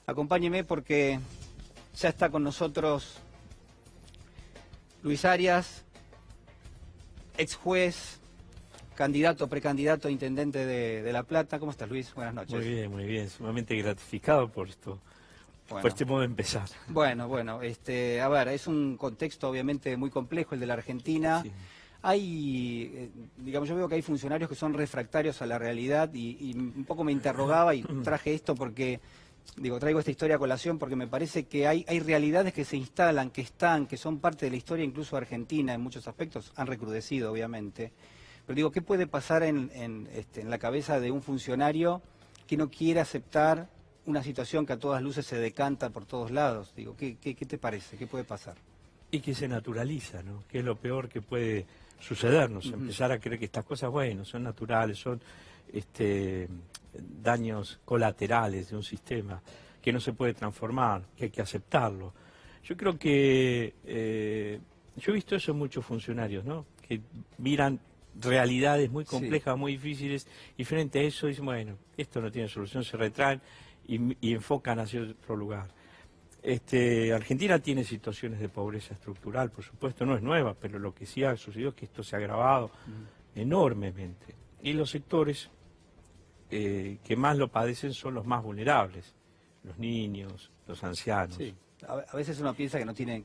Acompáñeme porque ya está con nosotros Luis Arias, ex juez, candidato, precandidato a intendente de La Plata. ¿Cómo estás, Luis? Buenas noches. Muy bien, sumamente gratificado por esto, por este modo de empezar. Bueno, a ver, es un contexto obviamente muy complejo el de la Argentina. Sí. Hay, digamos, yo veo que hay funcionarios que son refractarios a la realidad y un poco me interrogaba y traje esto porque, traigo esta historia a colación porque me parece que hay realidades que se instalan, que son parte de la historia incluso argentina en muchos aspectos, han recrudecido obviamente. Pero ¿qué puede pasar en la cabeza de un funcionario que no quiere aceptar una situación que a todas luces se decanta por todos lados? ¿Qué te parece? ¿Qué puede pasar? Y que se naturaliza, ¿no? Que es lo peor que puede sucedernos, empezar a creer que estas cosas, bueno, son naturales, son daños colaterales de un sistema que no se puede transformar, que hay que aceptarlo. Yo creo que, yo he visto eso en muchos funcionarios, ¿no? Que miran realidades muy complejas, muy difíciles, y frente a eso dicen, bueno, esto no tiene solución, se retraen y enfocan hacia otro lugar. Argentina tiene situaciones de pobreza estructural, por supuesto, no es nueva, pero lo que sí ha sucedido es que esto se ha agravado enormemente. Y los sectores que más lo padecen son los más vulnerables, los niños, los ancianos. Sí. A veces uno piensa que no tienen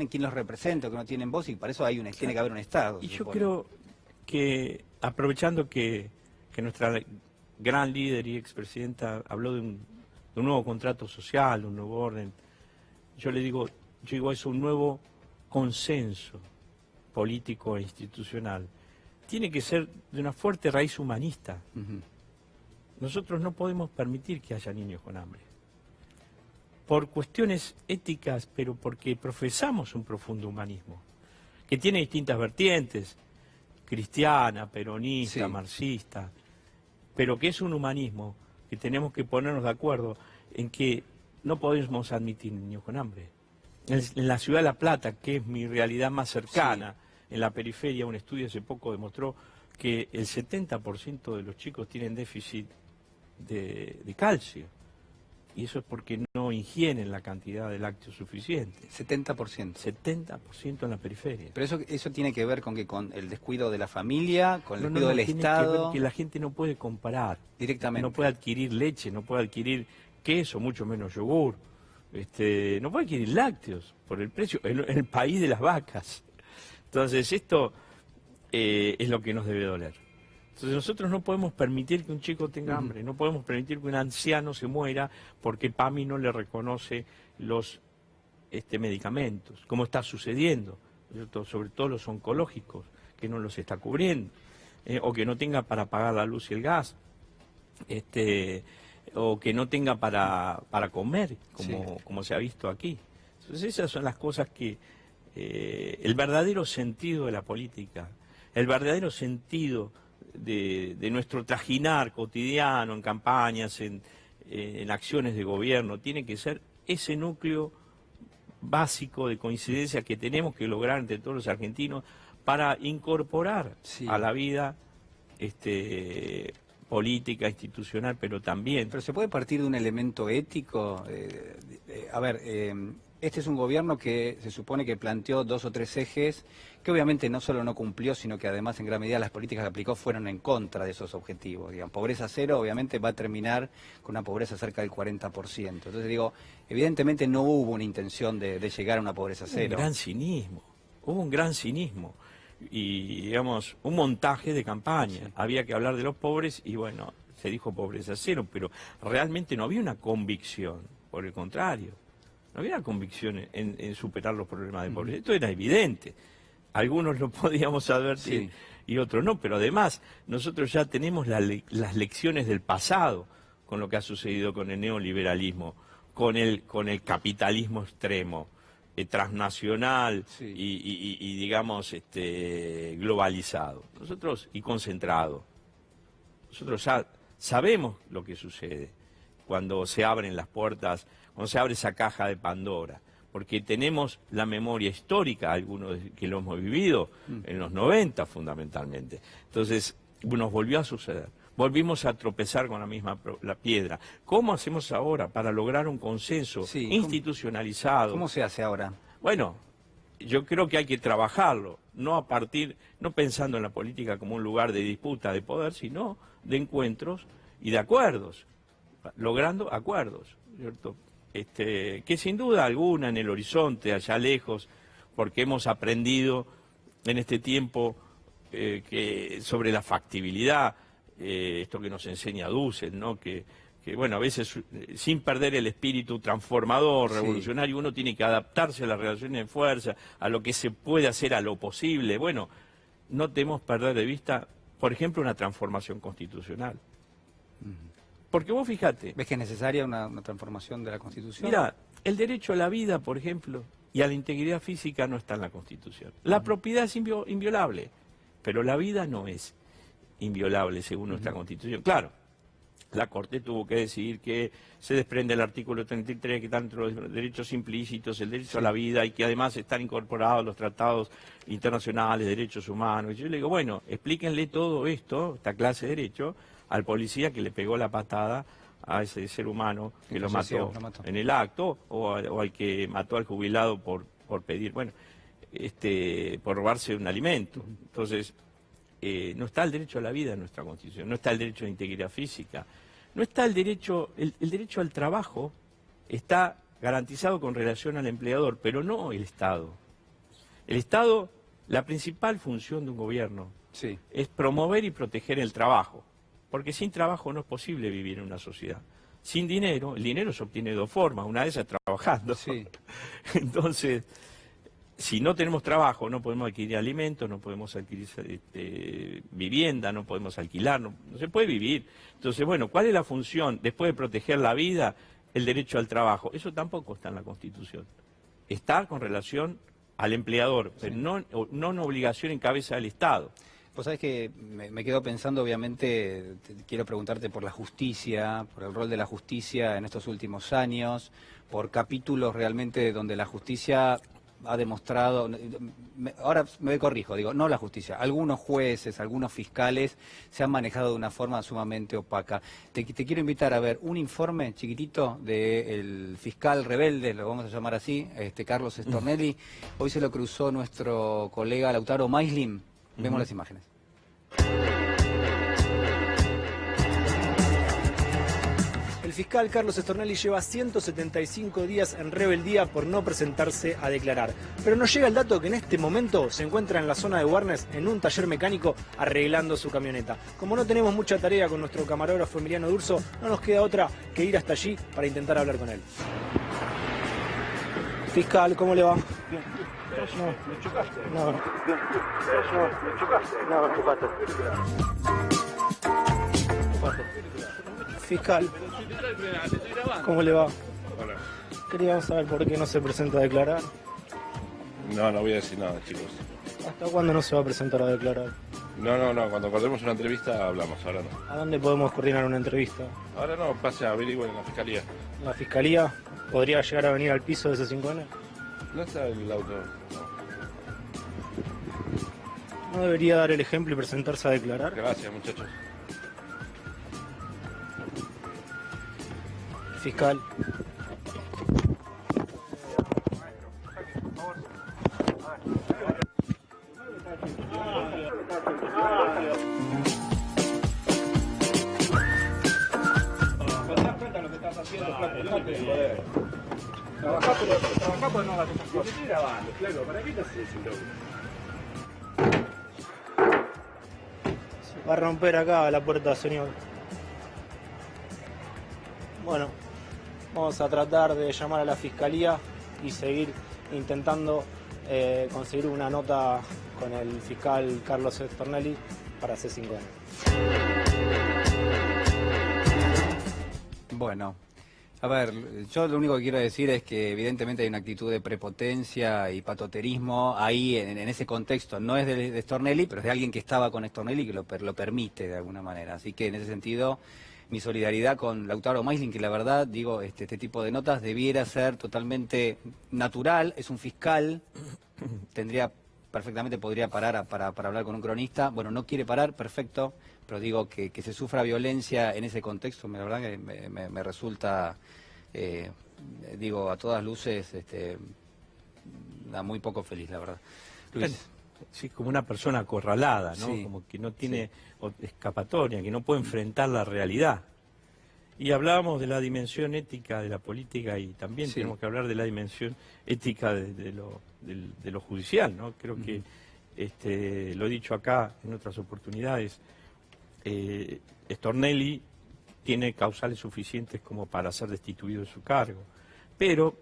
quien los represente, que no tienen voz, y para eso tiene que haber un Estado. Y yo creo que, aprovechando que nuestra gran líder y expresidenta habló de un nuevo contrato social, un nuevo orden, yo digo eso, un nuevo consenso político e institucional. Tiene que ser de una fuerte raíz humanista. Nosotros no podemos permitir que haya niños con hambre. Por cuestiones éticas, pero porque profesamos un profundo humanismo, que tiene distintas vertientes, cristiana, peronista, marxista, pero que es un humanismo que tenemos que ponernos de acuerdo en que no podemos admitir niños con hambre. En la ciudad de La Plata, que es mi realidad más cercana, en la periferia, un estudio hace poco demostró que el 70% de los chicos tienen déficit de calcio. Y eso es porque no ingieren la cantidad de lácteos suficiente. 70%. 70% en la periferia. Pero eso tiene que ver con el descuido de la familia, con el descuido del tiene Estado. Que ver que la gente no puede comprar. Directamente. No puede adquirir leche, no puede adquirir queso, mucho menos yogur. No puede adquirir lácteos por el precio, en el país de las vacas. Entonces esto es lo que nos debe doler. Entonces nosotros no podemos permitir que un chico tenga hambre, no podemos permitir que un anciano se muera porque PAMI no le reconoce los medicamentos, como está sucediendo, sobre todo los oncológicos, que no los está cubriendo, o que no tenga para pagar la luz y el gas, o que no tenga para comer, como se ha visto aquí. Entonces esas son las cosas que el verdadero sentido de la política, el verdadero sentido de nuestro trajinar cotidiano, en campañas, en acciones de gobierno, tiene que ser ese núcleo básico de coincidencia que tenemos que lograr entre todos los argentinos para incorporar a la vida política, institucional, pero también... Pero se puede partir de un elemento ético. Este es un gobierno que se supone que planteó 2 o 3 ejes, que obviamente no solo no cumplió, sino que además en gran medida las políticas que aplicó fueron en contra de esos objetivos. Pobreza cero obviamente va a terminar con una pobreza cerca del 40%. Entonces evidentemente no hubo una intención de llegar a una pobreza cero. Hubo un gran cinismo y un montaje de campaña. Había que hablar de los pobres y bueno, se dijo pobreza cero, pero realmente no había una convicción, por el contrario. No había una convicción en superar los problemas de pobreza. Esto era evidente. Algunos lo podíamos advertir y otros no, pero además nosotros ya tenemos las lecciones del pasado con lo que ha sucedido con el neoliberalismo, con el capitalismo extremo, transnacional y digamos globalizado. Y concentrado. Nosotros ya sabemos lo que sucede cuando se abren las puertas, cuando se abre esa caja de Pandora, porque tenemos la memoria histórica, algunos que lo hemos vivido en los 90 fundamentalmente. Entonces, nos volvió a suceder. volvimos a tropezar con la piedra. ¿Cómo hacemos ahora para lograr un consenso institucionalizado? ¿Cómo se hace ahora? Bueno, yo creo que hay que trabajarlo, no pensando en la política como un lugar de disputa de poder, sino de encuentros y de acuerdos, logrando acuerdos, ¿cierto? Que sin duda alguna en el horizonte, allá lejos, porque hemos aprendido en este tiempo que sobre la factibilidad, esto que nos enseña Dussel, ¿no? Que bueno, a veces sin perder el espíritu transformador, revolucionario, uno tiene que adaptarse a las relaciones de fuerza, a lo que se puede hacer, a lo posible. Bueno, no debemos perder de vista, por ejemplo, una transformación constitucional. Porque vos fíjate... ¿Ves que es necesaria una transformación de la Constitución? Mira, el derecho a la vida, por ejemplo, y a la integridad física no está en la Constitución. La propiedad es inviolable, pero la vida no es inviolable según nuestra Constitución. Claro, la Corte tuvo que decidir que se desprende el artículo 33, que están entre los derechos implícitos, el derecho a la vida, y que además están incorporados los tratados internacionales de derechos humanos. Y yo le digo, bueno, explíquenle todo esto, esta clase de derecho, al policía que le pegó la patada a ese ser humano que lo mató en el acto, o al que mató al jubilado por pedir, bueno, por robarse un alimento. Entonces, no está el derecho a la vida en nuestra Constitución, no está el derecho a la integridad física, no está el derecho al trabajo, está garantizado con relación al empleador, pero no el Estado. El Estado, la principal función de un gobierno es promover y proteger el trabajo, porque sin trabajo no es posible vivir en una sociedad. Sin dinero, el dinero se obtiene de dos formas, una de esas es trabajando. Entonces, si no tenemos trabajo, no podemos adquirir alimentos, no podemos adquirir vivienda, no podemos alquilar, no se puede vivir. Entonces, bueno, ¿cuál es la función después de proteger la vida? El derecho al trabajo. Eso tampoco está en la Constitución. Está con relación al empleador, pero no una obligación en cabeza del Estado. Vos sabés que me quedo pensando, obviamente, quiero preguntarte por la justicia, por el rol de la justicia en estos últimos años, por capítulos realmente donde la justicia ha demostrado, ahora me corrijo, digo, no la justicia, algunos jueces, algunos fiscales se han manejado de una forma sumamente opaca. Te quiero invitar a ver un informe chiquitito del fiscal rebelde, lo vamos a llamar así, Carlos Stornelli. Hoy se lo cruzó nuestro colega Lautaro Maislin. Vemos las imágenes. El fiscal Carlos Stornelli lleva 175 días en rebeldía por no presentarse a declarar. Pero nos llega el dato que en este momento se encuentra en la zona de Warnes en un taller mecánico arreglando su camioneta. Como no tenemos mucha tarea con nuestro camarógrafo Emiliano D'Urso, no nos queda otra que ir hasta allí para intentar hablar con él. Fiscal, ¿cómo le va? Bien. No, ¿Me chocaste? no. Bien. No, ¿me chocaste? No, me chocaste. Fiscal, ¿cómo le va? Hola. Queríamos saber por qué no se presenta a declarar. No voy a decir nada, chicos. ¿Hasta cuándo no se va a presentar a declarar? No, cuando acordemos una entrevista hablamos, ahora no. ¿A dónde podemos coordinar una entrevista? Ahora no, pase a averiguar en la fiscalía. ¿La fiscalía podría llegar a venir al piso de ese 5N? No está el auto, no. ¿No debería dar el ejemplo y presentarse a declarar? Gracias, muchachos. Fiscal. Trabajá, pero no hagas esas cosas. Estoy grabando, claro. ¿Para qué te haces eso, loco? Va a romper acá la puerta, señor. Bueno, vamos a tratar de llamar a la fiscalía y seguir intentando conseguir una nota con el fiscal Carlos Stornelli para C5N. Bueno, a ver, yo lo único que quiero decir es que evidentemente hay una actitud de prepotencia y patoterismo ahí en ese contexto. No es de Stornelli, pero es de alguien que estaba con Stornelli y que lo permite de alguna manera. Así que en ese sentido, mi solidaridad con Lautaro Maislin, que la verdad, digo, este tipo de notas debiera ser totalmente natural. Es un fiscal, tendría perfectamente podría parar para hablar con un cronista. Bueno, no quiere parar, perfecto, pero digo que se sufra violencia en ese contexto, la verdad que me resulta, digo, a todas luces, da muy poco feliz, la verdad. Luis. Sí, como una persona acorralada, ¿no? Sí, Como que no tiene escapatoria, que no puede enfrentar la realidad. Y hablábamos de la dimensión ética de la política y también Sí. tenemos que hablar de la dimensión ética de lo judicial, ¿no? Creo que, lo he dicho acá en otras oportunidades, Stornelli tiene causales suficientes como para ser destituido de su cargo. Pero,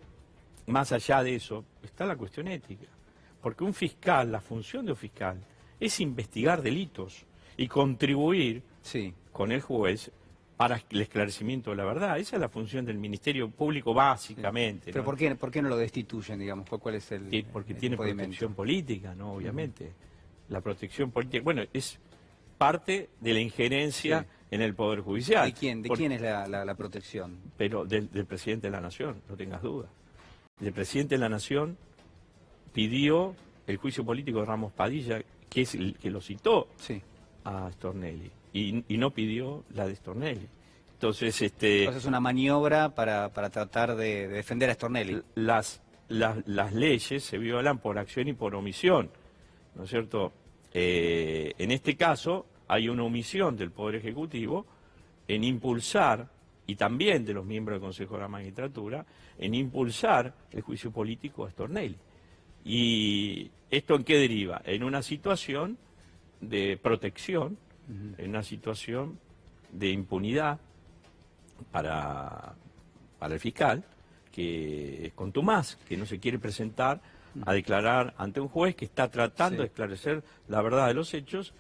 más allá de eso, está la cuestión ética. Porque un fiscal, la función de un fiscal, es investigar delitos y contribuir Sí. con el juez para el esclarecimiento de la verdad. Esa es la función del Ministerio Público básicamente. Pero ¿no? ¿por qué no lo destituyen, digamos? ¿Cuál es el Porque el tiene impedimento? protección política, ¿no? Obviamente. La protección política, bueno, es parte de la injerencia en el Poder Judicial. ¿De quién? ¿De quién es la protección? Pero del presidente de la Nación, no tengas duda. El presidente de la Nación pidió el juicio político de Ramos Padilla, que es el que lo citó Sí. a Stornelli, y no pidió la de Stornelli. Entonces, Entonces es una maniobra para tratar de defender a Stornelli. las leyes se violan por acción y por omisión, ¿no es cierto? En este caso hay una omisión del Poder Ejecutivo en impulsar, y también de los miembros del Consejo de la Magistratura, en impulsar el juicio político a Stornelli. ¿Y esto en qué deriva? En una situación de protección, en una situación de impunidad para el fiscal, que es contumaz, que no se quiere presentar a declarar ante un juez que está tratando Sí. de esclarecer la verdad de los hechos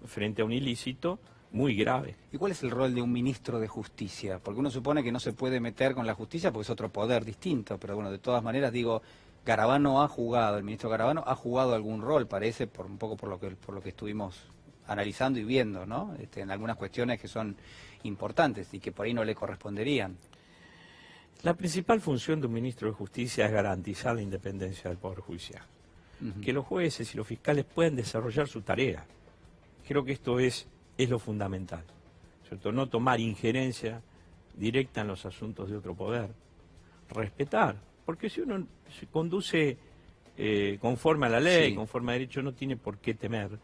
frente a un ilícito muy grave. ¿Y cuál es el rol de un ministro de Justicia? Porque uno supone que no se puede meter con la justicia porque es otro poder distinto, pero bueno, de todas maneras digo, Garabano ha jugado, el ministro Garabano ha jugado algún rol, parece, un poco por lo que estuvimos analizando y viendo, ¿no? En algunas cuestiones que son importantes y que por ahí no le corresponderían. La principal función de un ministro de Justicia es garantizar la independencia del Poder Judicial. Que los jueces y los fiscales puedan desarrollar su tarea. Creo que esto es lo fundamental, ¿cierto? No tomar injerencia directa en los asuntos de otro poder. Respetar, porque si uno se conduce conforme a la ley, Sí. conforme a derecho, no tiene por qué temer,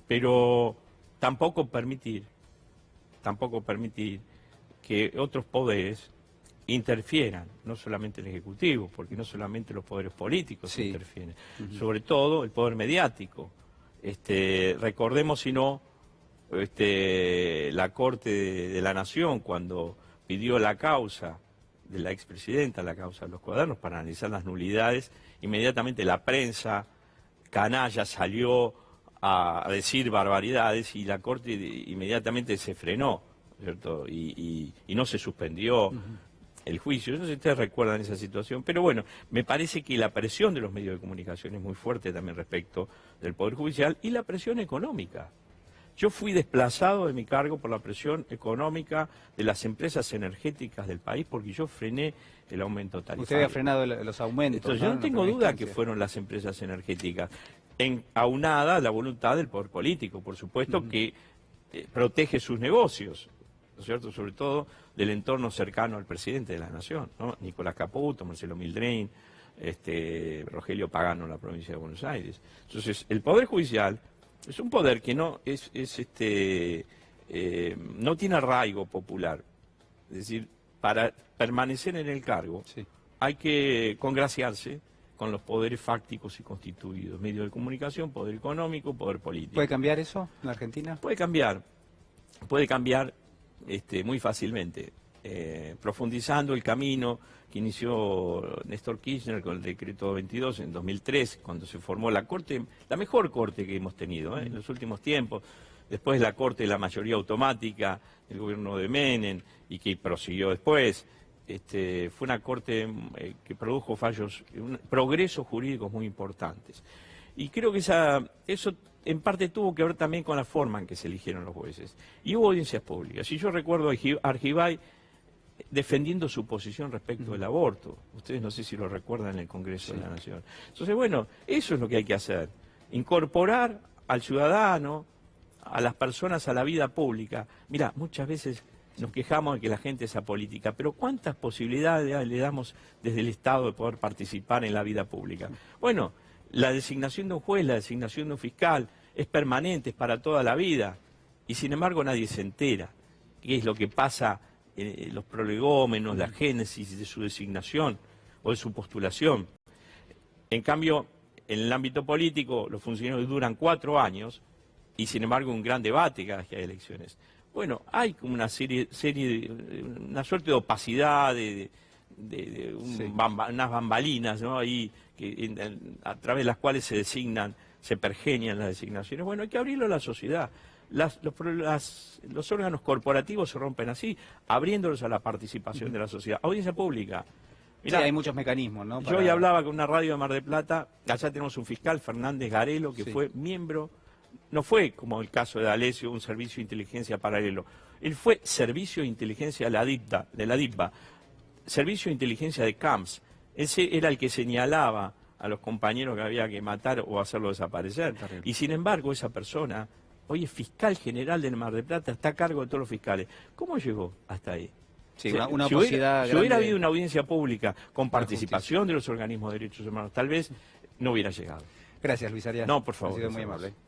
pero tampoco permitir que otros poderes interfieran, no solamente el Ejecutivo, porque no solamente los poderes políticos Sí. interfieren, sobre todo el poder mediático. Recordemos, si no, la Corte de la Nación, cuando pidió la causa de la expresidenta, la causa de los cuadernos, para analizar las nulidades, inmediatamente la prensa canalla salió a decir barbaridades y la Corte inmediatamente se frenó, ¿cierto? Y no se suspendió el juicio. Yo no sé si ustedes recuerdan esa situación, pero bueno, me parece que la presión de los medios de comunicación es muy fuerte también respecto del Poder Judicial y la presión económica. Yo fui desplazado de mi cargo por la presión económica de las empresas energéticas del país porque yo frené el aumento tarifario. Usted había frenado los aumentos. Entonces, yo En no la tengo primera duda que instancia. fueron las empresas energéticas, aunada a la voluntad del poder político, por supuesto, que protege sus negocios, ¿no es cierto? Sobre todo del entorno cercano al presidente de la Nación, ¿no? Nicolás Caputo, Marcelo Mildrain, Rogelio Pagano en la provincia de Buenos Aires. Entonces, el Poder Judicial es un poder que no no tiene arraigo popular. Es decir, para permanecer en el cargo Sí. hay que congraciarse con los poderes fácticos y constituidos, medios de comunicación, poder económico, poder político. ¿Puede cambiar eso en la Argentina? Puede cambiar muy fácilmente, profundizando el camino que inició Néstor Kirchner con el decreto 22 en 2003, cuando se formó la Corte, la mejor Corte que hemos tenido en los últimos tiempos, después la Corte de la mayoría automática, el gobierno de Menem, y que prosiguió después. Fue una Corte que produjo progresos jurídicos muy importantes. Y creo que eso en parte tuvo que ver también con la forma en que se eligieron los jueces. Y hubo audiencias públicas. Y yo recuerdo a Argibay defendiendo su posición respecto del aborto. Ustedes no sé si lo recuerdan en el Congreso de la Nación. Entonces, bueno, eso es lo que hay que hacer. incorporar al ciudadano, a las personas a la vida pública. Mira, muchas veces nos quejamos de que la gente es apolítica, pero ¿cuántas posibilidades le damos desde el Estado de poder participar en la vida pública? Bueno, la designación de un juez, la designación de un fiscal es permanente, es para toda la vida, y sin embargo nadie se entera qué es lo que pasa en los prolegómenos, la génesis de su designación o de su postulación. En cambio, en el ámbito político, los funcionarios duran 4 años y sin embargo un gran debate cada vez que hay elecciones. Bueno, hay como una una suerte de opacidad, unas bambalinas, ¿no? Ahí, a través de las cuales se designan, se pergenian las designaciones. Bueno, hay que abrirlo a la sociedad. Los órganos corporativos se rompen así, abriéndolos a la participación de la sociedad. Audiencia pública. Mirá, sí, hay muchos mecanismos, ¿no? Yo hoy hablaba con una radio de Mar del Plata, allá tenemos un fiscal, Fernández Garelo, que fue miembro, no fue como el caso de D'Alessio, un servicio de inteligencia paralelo, él fue servicio de inteligencia de la DIPA, servicio de inteligencia de CAMS, ese era el que señalaba a los compañeros que había que matar o hacerlo desaparecer, y sin embargo esa persona hoy es fiscal general del Mar del Plata, está a cargo de todos los fiscales. ¿Cómo llegó hasta ahí? Sí, O sea, una si opacidad si hubiera grande. habido una audiencia pública con participación de los organismos de derechos humanos, tal vez no hubiera llegado. Gracias, Luis Arias. No, por favor. Ha sido muy por favor. amable.